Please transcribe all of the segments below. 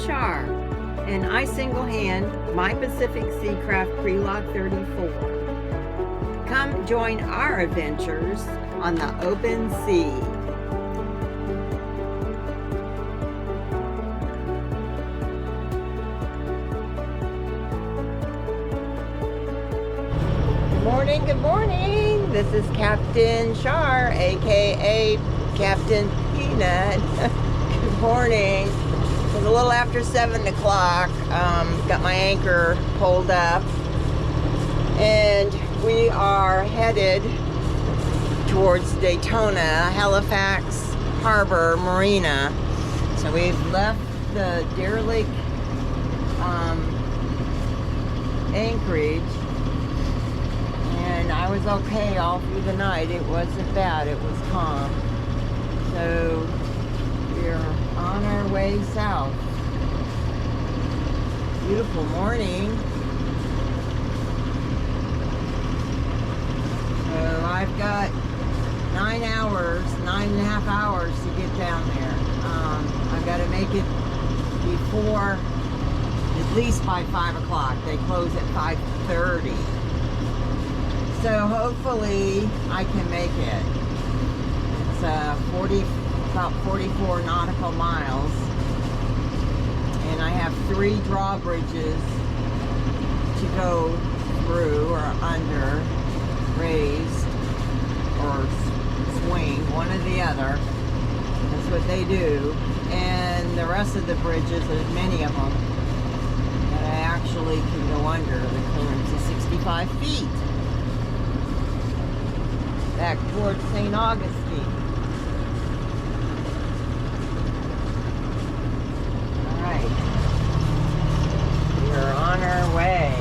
Shar, and I single-hand my Pacific Seacraft Prelog 34. Come join our adventures on the open sea. Good morning. This is Captain Shar, aka Captain Peanut. Good morning. It's a little after 7 o'clock. Got my anchor pulled up, and we are headed towards Daytona, Halifax Harbor Marina. So we've left the derelict anchorage. And I was okay all through the night. It wasn't bad. It was calm. So we're on our way south. Beautiful morning. So I've got 9.5 hours to get down there. I've got to make it before, at least by 5 o'clock. They close at 5:30. So hopefully I can make it. It's about 44 nautical miles. And I have 3 drawbridges to go through or under, raised or swing, one or the other. That's what they do. And the rest of the bridges, there's many of them, that I actually can go under. The clearance is 65 feet. Back towards St. Augustine. All right. We're on our way.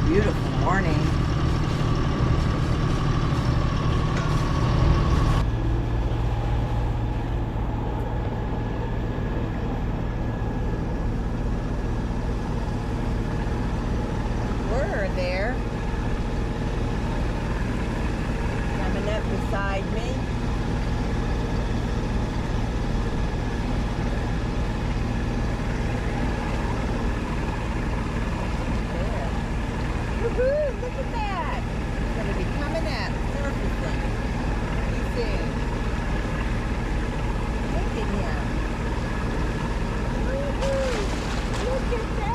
Beautiful morning. There, coming up beside me. There. Woohoo! Look at that! It's going to be coming up, surfacing pretty soon. Look at him. Woohoo! Look at that!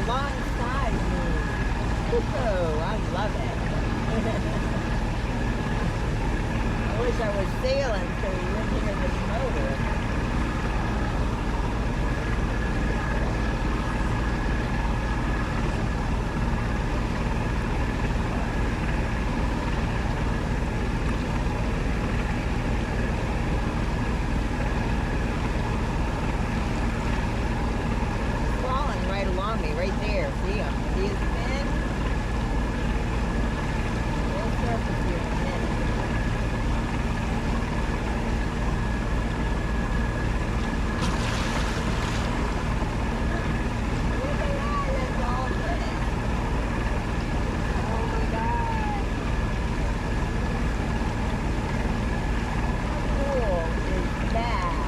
Alongside me. Oh, I love it. I wish I was sailing so we wouldn't hear this motor. Along me right there. See him? See his fin? We'll surface here in a minute. Look at that! That's all good. Oh my God! How cool is that?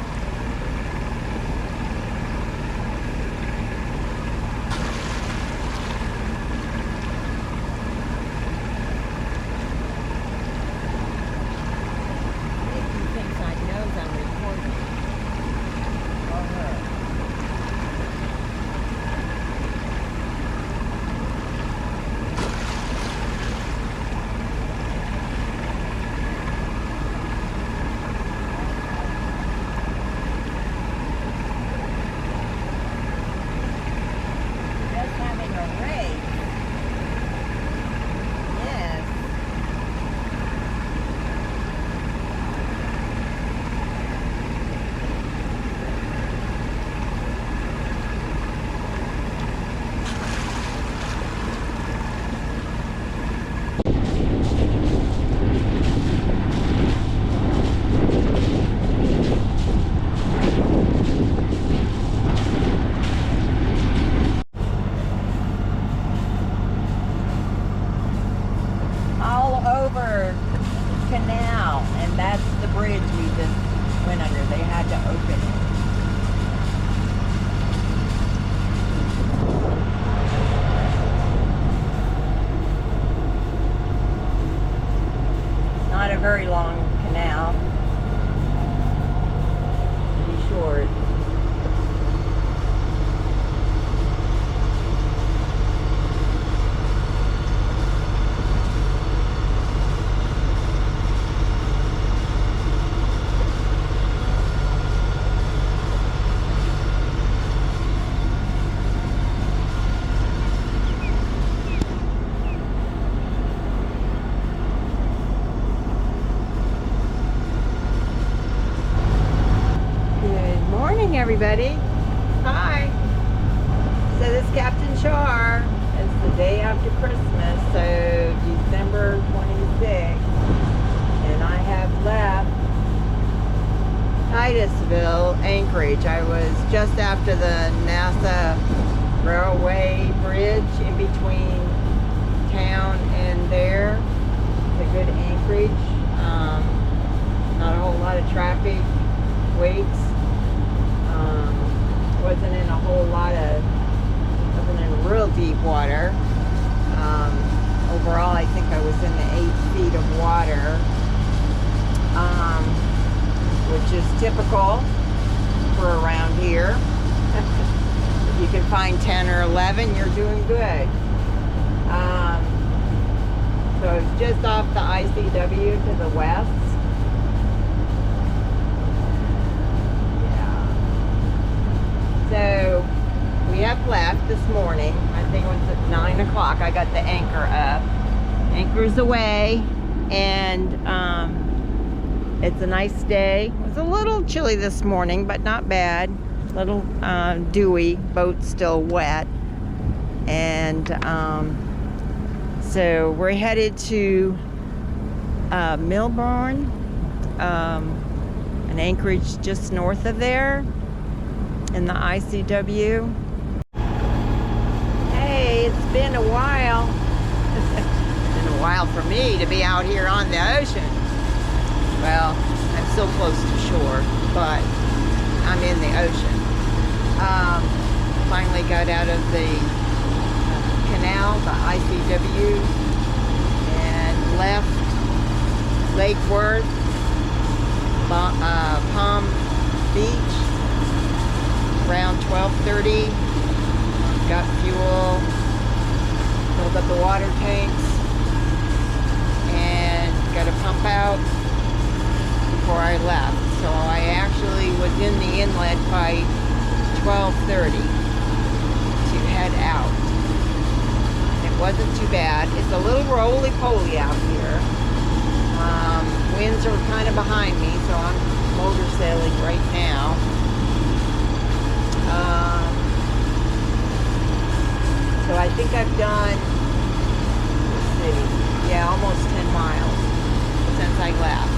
everybody. Hi. So this Captain Char is the day after Christmas, so December 26th, and I have left Titusville, Anchorage. I was just after the NASA railway bridge in between town and there. It's a good anchorage. Not a whole lot of traffic. Waits. Wasn't in a whole lot of, wasn't in real deep water. Overall, I think I was in the 8 feet of water, which is typical for around here. If you can find 10 or 11, you're doing good. So it's just off the ICW to the west. So we have left this morning. I think it was at 9 o'clock. I got the anchor up. Anchor's away, and it's a nice day. It was a little chilly this morning, but not bad. A little dewy. Boat's still wet. And so we're headed to Milburn, an anchorage just north of there, in the ICW. Hey, it's been a while. It's been a while for me to be out here on the ocean. Well, I'm still close to shore, but I'm in the ocean. Finally got out of the canal, the ICW, and left Lake Worth, Palm Beach, around 12:30. Got fuel, filled up the water tanks, and got a pump out before I left. So I actually was in the inlet by 12:30 to head out. It wasn't too bad. It's a little roly-poly out here. Winds are kind of behind me, so I'm motor sailing right now. So I think I've done, let's see, yeah, almost 10 miles since I left.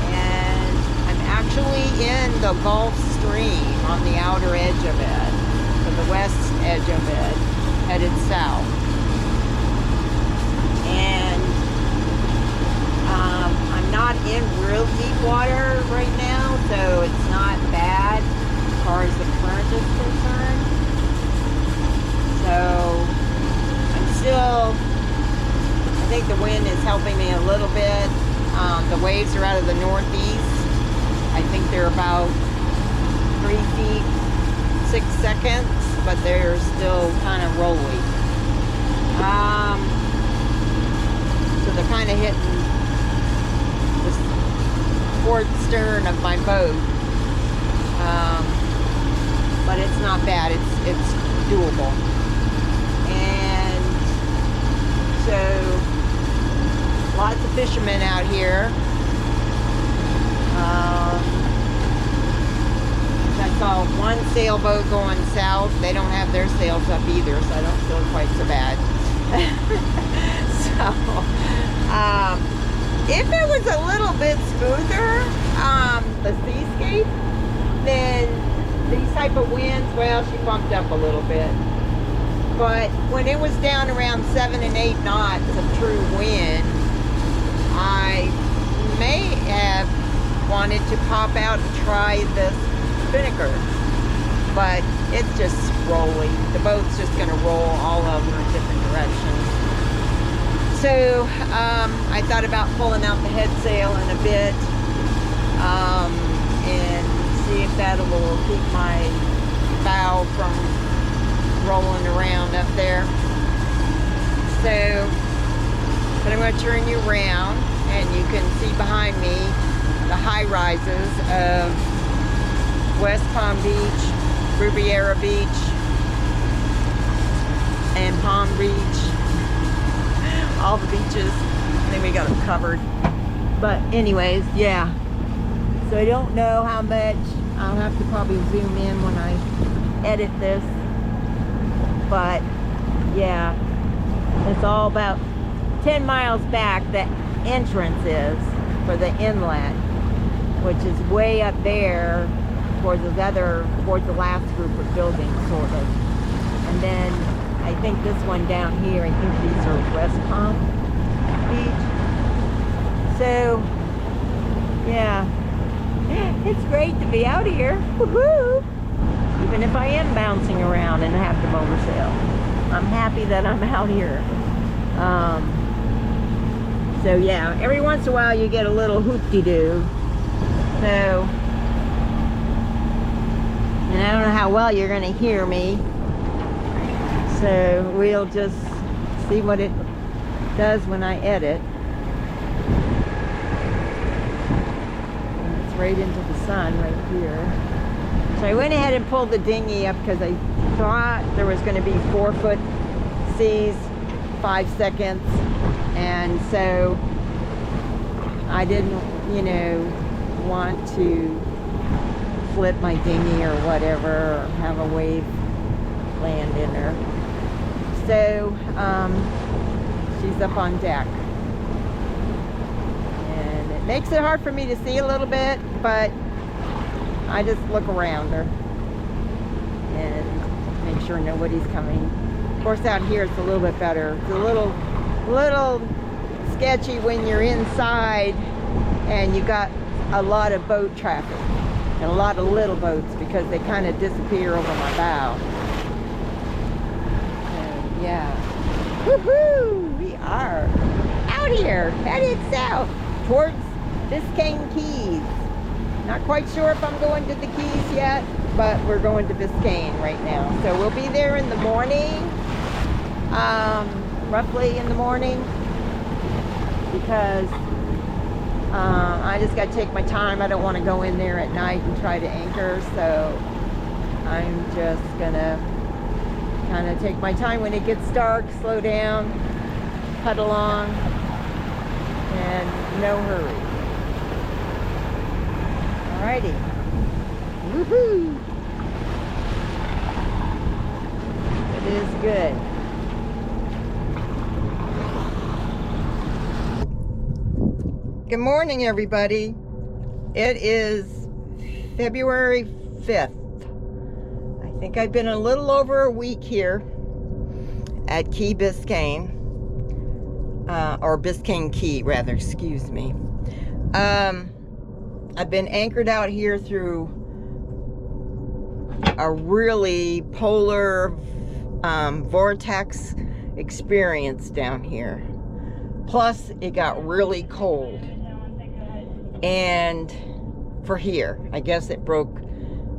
And I'm actually in the Gulf Stream on the outer edge of it, or the west edge of it, headed south. And I'm not in real deep water right now, so it's not bad as far as the current is concerned. So I'm still, I think the wind is helping me a little bit. The waves are out of the northeast. I think they're about 3 feet 6 seconds, but they're still kind of rolly. So they're kind of hitting the port stern of my boat. But it's not bad. It's doable. And so lots of fishermen out here. I saw one sailboat going south. They don't have their sails up either, so I don't feel quite so bad. So if it was a little bit smoother, the seascape, then these type of winds, well, she bumped up a little bit. But when it was down around 7 and 8 knots of true wind, I may have wanted to pop out and try this spinnaker. But it's just rolling. The boat's just going to roll all over in different directions. So I thought about pulling out the head sail in a bit and see if that will keep my bow from rolling around up there. So, but I'm going to turn you around, and you can see behind me the high rises of West Palm Beach, Riviera Beach, and Palm Beach. All the beaches. I think we got them covered. But anyways, yeah. So I don't know how much I'll have to probably zoom in when I edit this. But yeah, it's all about 10 miles back. The entrance is for the inlet, which is way up there towards the last group of buildings, sort of. And then I think this one down here, I think these are West Palm Beach. So yeah, it's great to be out here. Woohoo! Even if I am bouncing around and have to motor sail, I'm happy that I'm out here. So yeah, every once in a while you get a little hoop-de-doo. So, and I don't know how well you're gonna hear me. So we'll just see what it does when I edit. And it's right into the sun right here. So I went ahead and pulled the dinghy up because I thought there was going to be 4-foot seas, 5 seconds, and so I didn't, want to flip my dinghy or whatever, or have a wave land in her. So she's up on deck, and it makes it hard for me to see a little bit, but I just look around her and make sure nobody's coming. Of course, out here it's a little bit better. It's a little sketchy when you're inside and you got a lot of boat traffic and a lot of little boats because they kind of disappear over my bow. So, yeah. Woohoo! We are out here, headed south towards Biscayne Keys. Not quite sure if I'm going to the Keys yet, but we're going to Biscayne right now. So we'll be there in the morning, roughly in the morning, because I just got to take my time. I don't want to go in there at night and try to anchor, so I'm just gonna kind of take my time when it gets dark, slow down, putt along, and no hurry. Alrighty. Woohoo! It is good. Good morning, everybody. It is February 5th. I think I've been a little over a week here at Key Biscayne, or Biscayne Key, rather, excuse me. I've been anchored out here through a really polar vortex experience down here. Plus, it got really cold. And for here, I guess it broke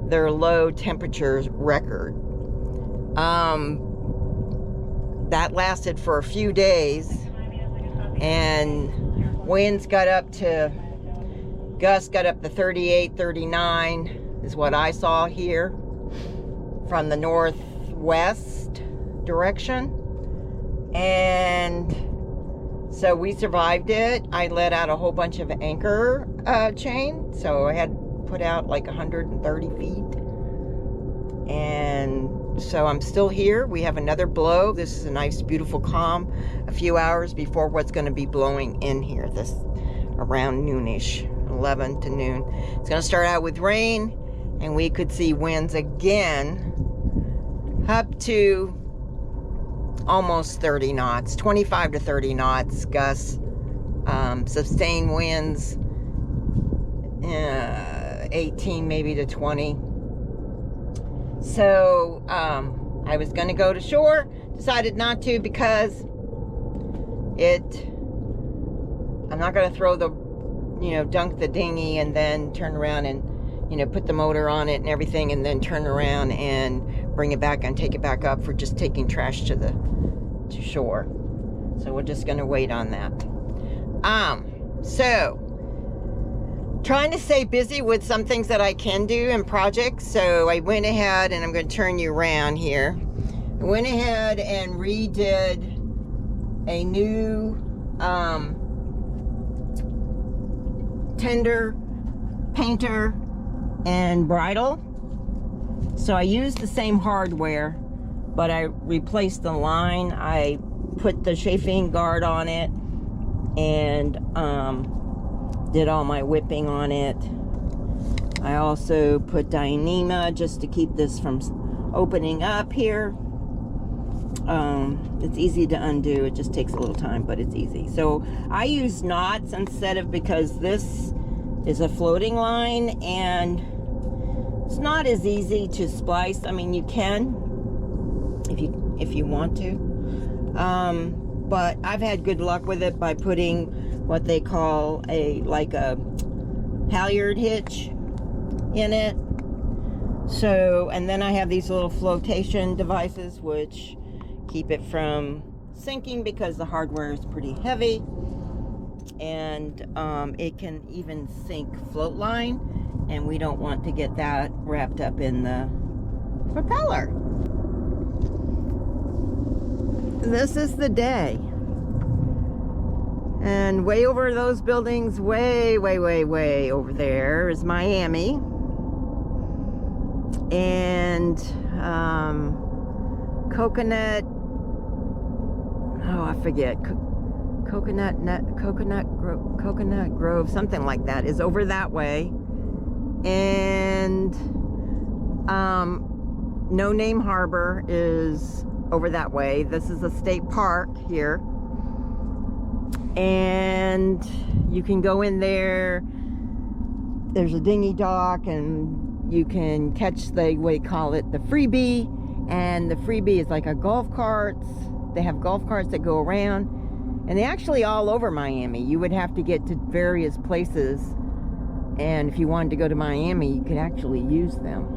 their low temperatures record. That lasted for a few days, and winds got up to, gusts got up to 38, 39 is what I saw here from the northwest direction. And so we survived it. I let out a whole bunch of anchor chain, so I had put out like 130 feet. And so I'm still here. We have another blow. This is a nice, beautiful calm a few hours before what's going to be blowing in here this around noonish, 11 to noon. It's going to start out with rain, and we could see winds again up to almost 30 knots, 25 to 30 knots, gusts, sustained winds, 18 maybe to 20. So I was going to go to shore, decided not to because I'm not going to throw the, dunk the dinghy and then turn around and, put the motor on it and everything, and then turn around and bring it back and take it back up for just taking trash to shore. So we're just going to wait on that. So trying to stay busy with some things that I can do and projects. So I went ahead, and I'm going to turn you around here. I went ahead and redid a new tender, painter, and bridle. So I used the same hardware, but I replaced the line. I put the chafing guard on it and did all my whipping on it. I also put Dyneema just to keep this from opening up here. It's easy to undo. It just takes a little time, but it's easy. So I use knots instead of, because this is a floating line and it's not as easy to splice. I mean, you can if you want to, but I've had good luck with it by putting what they call a halyard hitch in it. So, and then I have these little flotation devices which keep it from sinking because the hardware is pretty heavy, and it can even sink float line, and we don't want to get that wrapped up in the propeller. This is the day, and way over those buildings, way over there is Miami, and Coconut, oh I forget, Coconut Grove, something like that, is over that way, and No Name Harbor is over that way. This is a state park here, and you can go in there. There's a dinghy dock, and you can catch the, what do you call it, the freebie, and the freebie is like a golf carts. They have golf carts that go around, and they're actually all over Miami. You would have to get to various places, and if you wanted to go to Miami, you could actually use them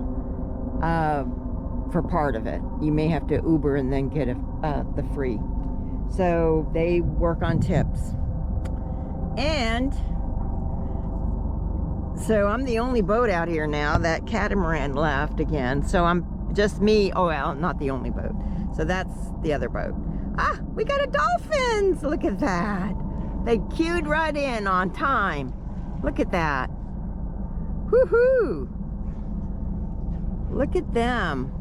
for part of it. You may have to Uber and then get the free. So they work on tips. And so I'm the only boat out here now. That catamaran left again, so I'm just me. Oh well, not the only boat. So that's the other boat. Ah, we got a dolphins. Look at that. They queued right in on time. Look at that. Woohoo! Look at them.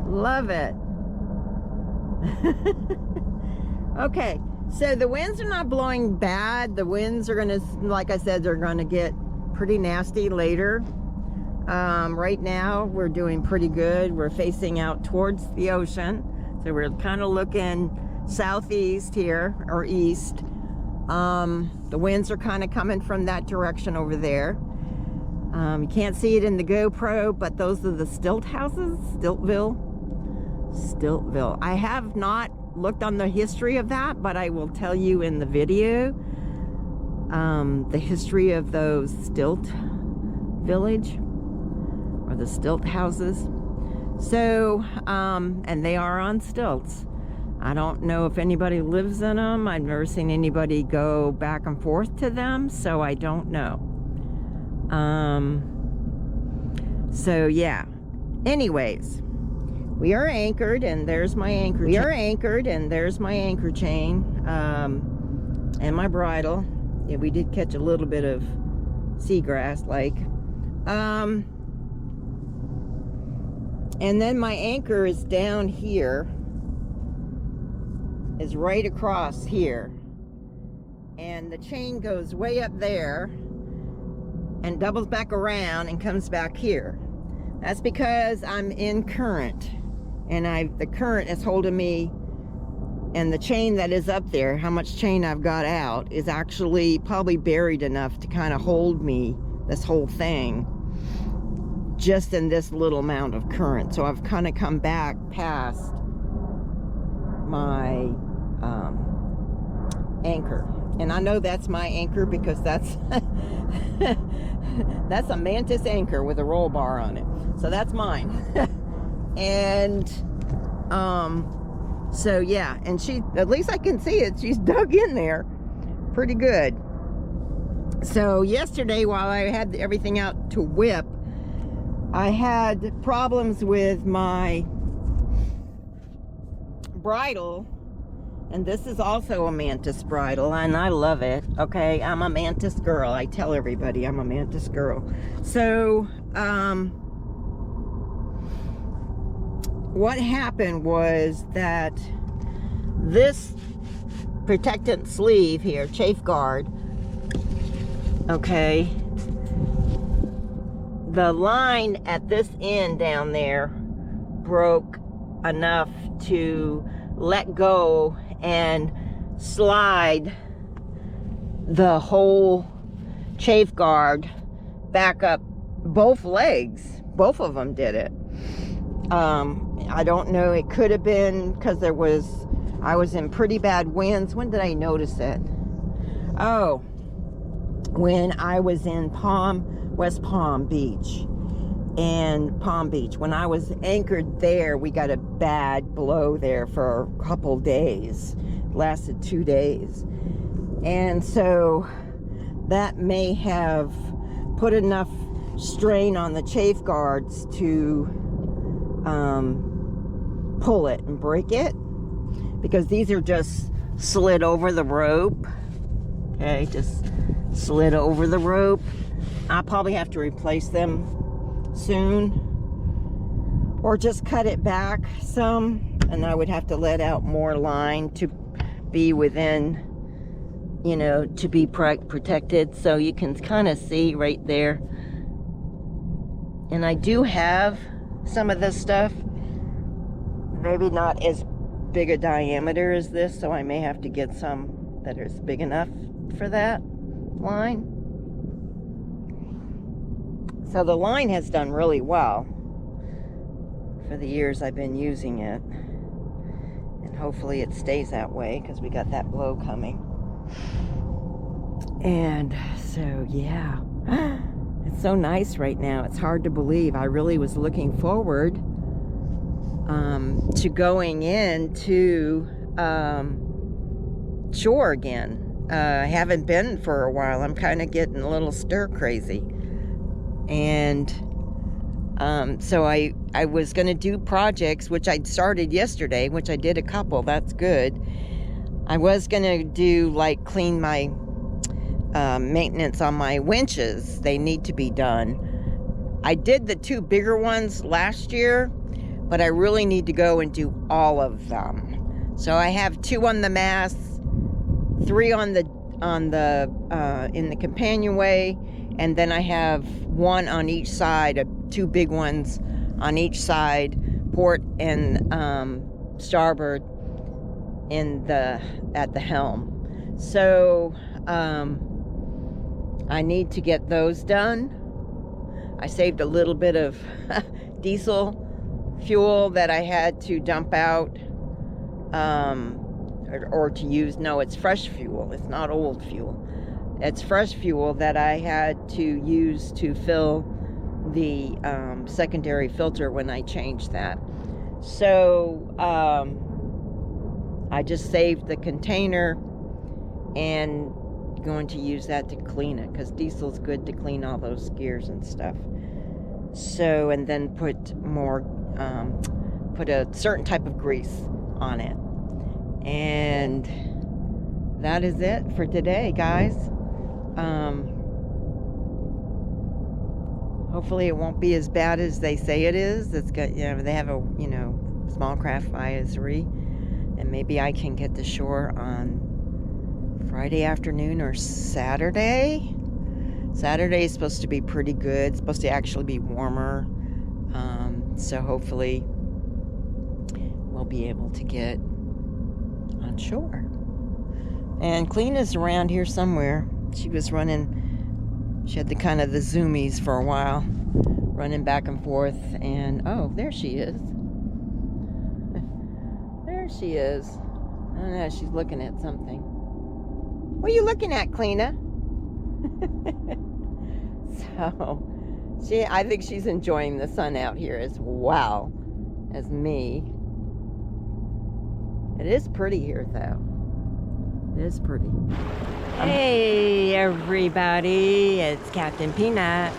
Love it. Okay, so the winds are not blowing bad. The winds are gonna, like I said, they're gonna get pretty nasty later. Right now we're doing pretty good. We're facing out towards the ocean, so we're kind of looking southeast here, or east. The winds are kind of coming from that direction over there. You can't see it in the GoPro, but those are the stilt houses, Stiltville. I have not looked on the history of that, but I will tell you in the video the history of those stilt village, or the stilt houses. So and they are on stilts. I don't know if anybody lives in them. I've never seen anybody go back and forth to them, so I don't know. So yeah, anyways, we are anchored, and there's my anchor. We are anchored, and there's my anchor chain, and my bridle. Yeah, we did catch a little bit of seagrass, like. And then my anchor is down here, is right across here, and the chain goes way up there and doubles back around and comes back here. That's because I'm in current, and the current is holding me, and the chain that is up there, how much chain I've got out, is actually probably buried enough to kind of hold me, this whole thing, just in this little amount of current. So I've kind of come back past my anchor, and I know that's my anchor because that's that's a mantis anchor with a roll bar on it, so that's mine. And so yeah, and she, at least I can see it, she's dug in there pretty good. So yesterday, while I had everything out to whip, I had problems with my bridle, And this is also a mantis bridle, and I love it. Okay, I'm a mantis girl. I tell everybody I'm a mantis girl. So, what happened was that this protectant sleeve here, chafe guard, okay, the line at this end down there broke enough to let go and slide the whole chafe guard back up both legs. Both of them did it. I don't know, it could have been because I was in pretty bad winds. When did I notice it? Oh, when I was in West Palm Beach. And Palm Beach, when I was anchored there, we got a bad blow there for a couple days. It lasted 2 days. And so that may have put enough strain on the chafe guards to pull it and break it, because these are just slid over the rope. Okay, just slid over the rope. I'll probably have to replace them soon, or just cut it back some, and I would have to let out more line to be within, you know, to be protected. So you can kind of see right there. And I do have some of this stuff, maybe not as big a diameter as this, so I may have to get some that is big enough for that line. So the line has done really well for the years I've been using it. And hopefully it stays that way, because we got that blow coming. And so, yeah. It's so nice right now. It's hard to believe. I really was looking forward to going into shore again. I haven't been for a while. I'm kind of getting a little stir crazy. And so I was going to do projects, which I'd started yesterday, which I did a couple. That's good. I was going to do, like, clean my maintenance on my winches. They need to be done. I did the 2 bigger ones last year, but I really need to go and do all of them. So I have 2 on the masts, 3 on the in the companionway, and then I have 1 on each side, 2 big ones on each side, port and starboard at the helm. So I need to get those done. I saved a little bit of diesel fuel that I had to dump out, or to use. No, it's fresh fuel. It's not old fuel. It's fresh fuel that I had to use to fill the secondary filter when I changed that. So I just saved the container and going to use that to clean it, because diesel's good to clean all those gears and stuff. So, and then put a certain type of grease on it. And that is it for today, guys. Hopefully it won't be as bad as they say it is. It's got, you know, they have a, you know, small craft advisory, and maybe I can get to shore on Friday afternoon or Saturday. Saturday is supposed to be pretty good. It's supposed to actually be warmer. So hopefully we'll be able to get on shore. And Clena's around here somewhere. She was running, she had the kind of the zoomies for a while, running back and forth, and oh, there she is. There she is. I don't know, she's looking at something. What are you looking at, Clena? So, I think she's enjoying the sun out here as well as me. It is pretty here, though. It is pretty. Hey, everybody. It's Captain Peanut.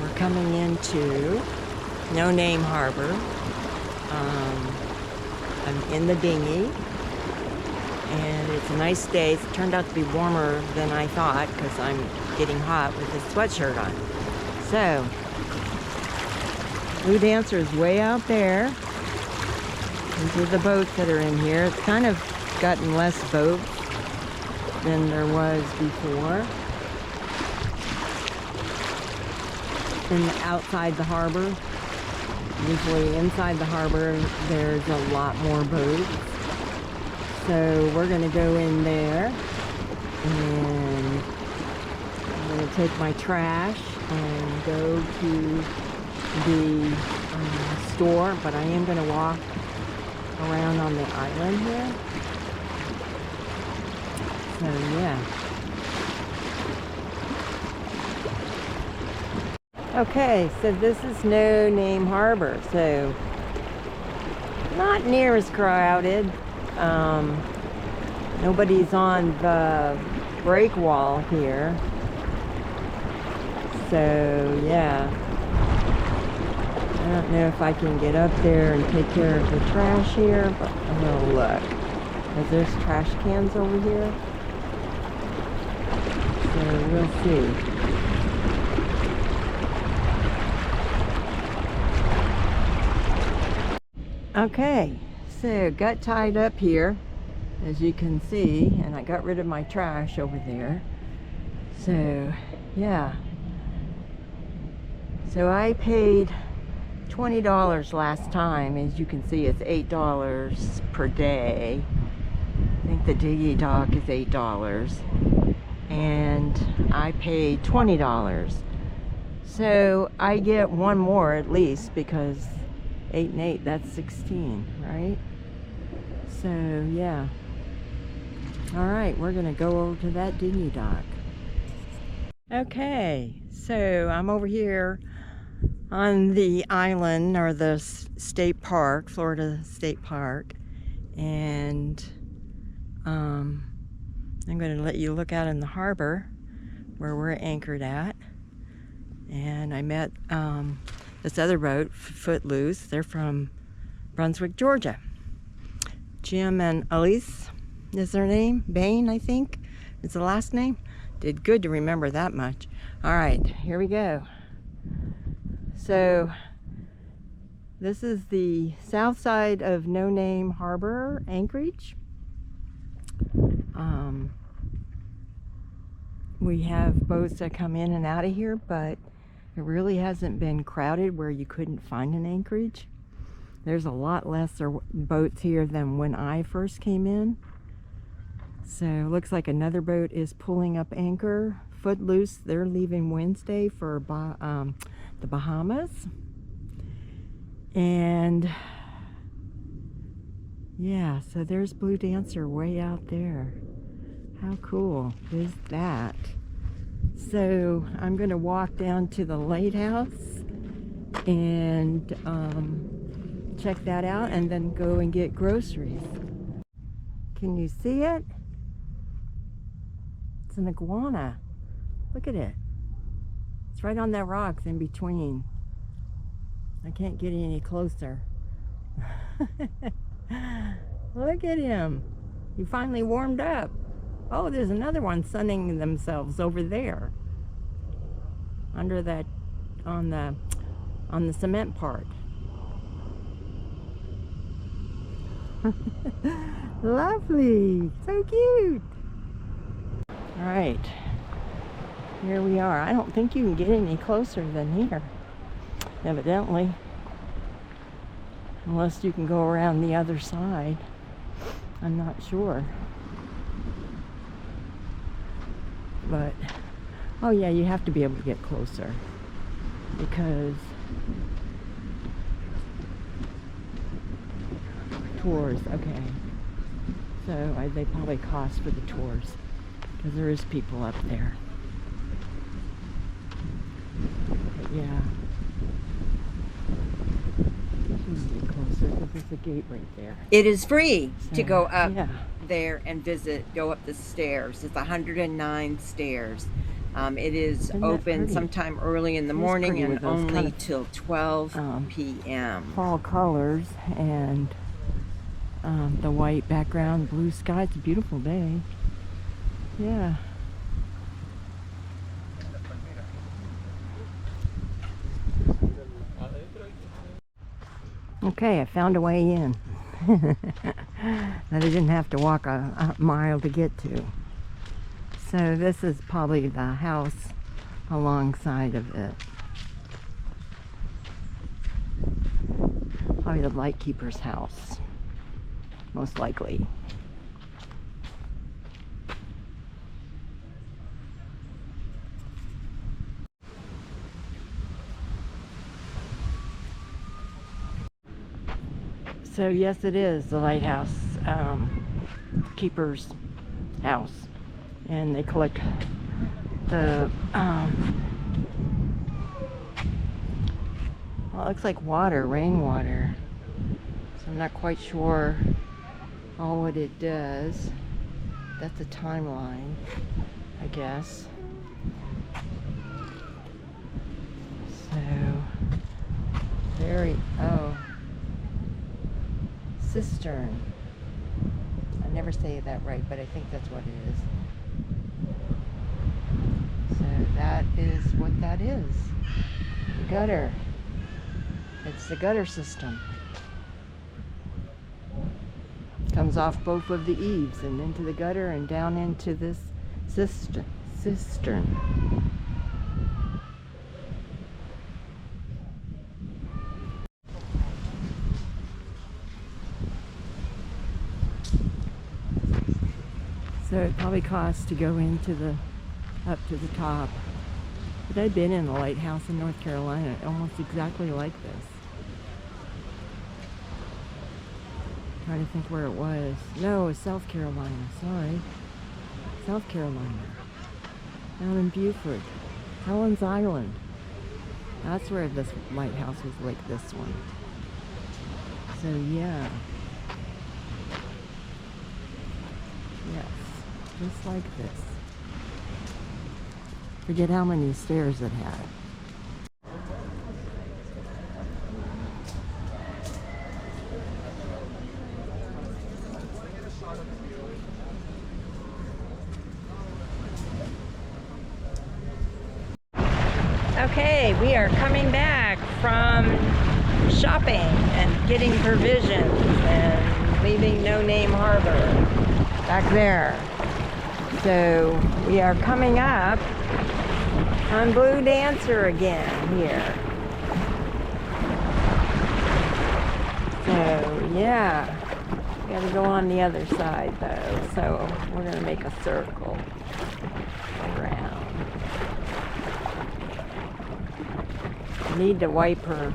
We're coming into No Name Harbor. I'm in the dinghy, and it's a nice day. It's turned out to be warmer than I thought because I'm getting hot with this sweatshirt on. So, Blue Dancer is way out there. These are the boats that are in here. It's kind of gotten less boats than there was before. And outside the harbor, usually inside the harbor, there's a lot more boats. So we're gonna go in there, and I'm gonna take my trash and go to the store, but I am gonna walk around on the island here. So yeah. Okay, so this is No Name Harbor, so not near as crowded. Nobody's on the break wall here. So yeah. I don't know if I can get up there and take care of the trash here, but I'm gonna look. Because there's trash cans over here. So we'll see. Okay, so got tied up here, as you can see, and I got rid of my trash over there. So yeah. So I paid $20 last time. As you can see, it's $8 per day. I think the dinghy dock is $8, and I paid $20. So I get one more at least, because 8 and 8, that's 16, right? So yeah. All right, we're gonna go over to that dinghy dock. Okay, so I'm over here on the island, or the state park, Florida State Park, and I'm going to let you look out in the harbor where we're anchored at. And I met this other boat, Footloose. They're from Brunswick, Georgia. Jim and Elise is their name. Bain, I think, is the last name. Did good to remember that much. All right, here we go. So this is the south side of No Name Harbor, Anchorage. We have boats that come in and out of here, but it really hasn't been crowded where you couldn't find an anchorage. There's a lot less boats here than when I first came in. So looks like another boat is pulling up anchor. Footloose, they're leaving Wednesday for the Bahamas. And yeah, so there's Blue Dancer way out there. How cool is that? So I'm going to walk down to the lighthouse and check that out, and then go and get groceries. Can you see it? It's an iguana. Look at it. It's right on that rocks in between. I can't get any closer. Look at him. He finally warmed up. Oh, there's another one sunning themselves over there. Under that, on the cement part. Lovely. So cute. All right. Here we are. I don't think you can get any closer than here, evidently. Unless you can go around the other side. I'm not sure. But, oh yeah, you have to be able to get closer. Because tours, okay. So they probably cost for the tours, because there is people up there. But yeah. Get closer, because there's a gate right there. It is free to go up there and visit, go up the stairs. It's 109 stairs. It is open sometime early in the morning and only till 12 p.m. Fall colors, and The white background, blue sky. It's a beautiful day. Yeah. Okay, I found a way in that I didn't have to walk a mile to get to. So this is probably the house alongside of it. Probably the lightkeeper's house, most likely. So yes, it is the lighthouse keeper's house, and they collect the well, it looks like water, rainwater. So I'm not quite sure all what it does. That's a timeline, I guess. So very cistern. I never say that right, but I think that's what it is. So that is what that is. The gutter. It's the gutter system. Comes off both of the eaves and into the gutter and down into this cistern. So it probably costs to go into up to the top. But I've been in a lighthouse in North Carolina, almost exactly like this. Trying to think where it was. No, it was South Carolina, sorry. South Carolina. Down in Beaufort. Helen's Island. That's where this lighthouse was like this one. So yeah. Yes. Just like this. Forget how many stairs it had. Okay, we are coming back from shopping and getting provisions and leaving No Name Harbor back there. So we are coming up on Blue Dancer again here. So yeah, we gotta go on the other side though. So we're gonna make a circle around. Need to wipe her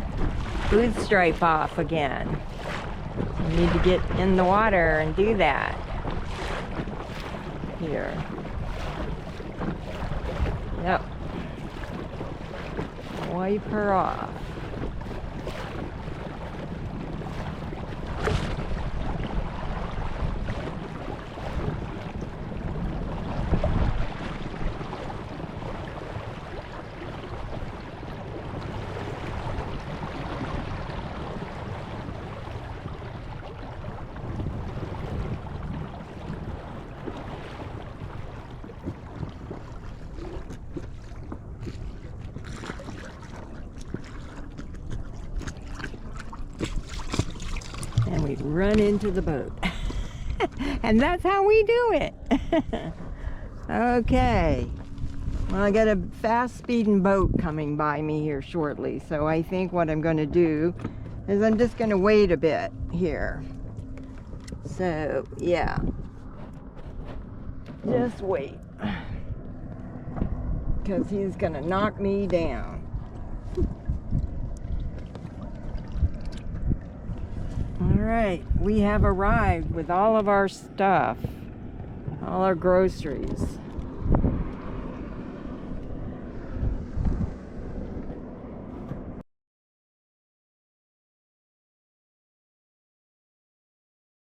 boot stripe off again. You need to get in the water and do that. Here. Yep. Wipe her off. And we run into the boat. And that's how we do it. Okay. Well, I got a fast speeding boat coming by me here shortly. So I think what I'm going to do is I'm just going to wait a bit here. So, yeah. Just wait. Because he's going to knock me down. Alright, we have arrived with all of our stuff, all our groceries.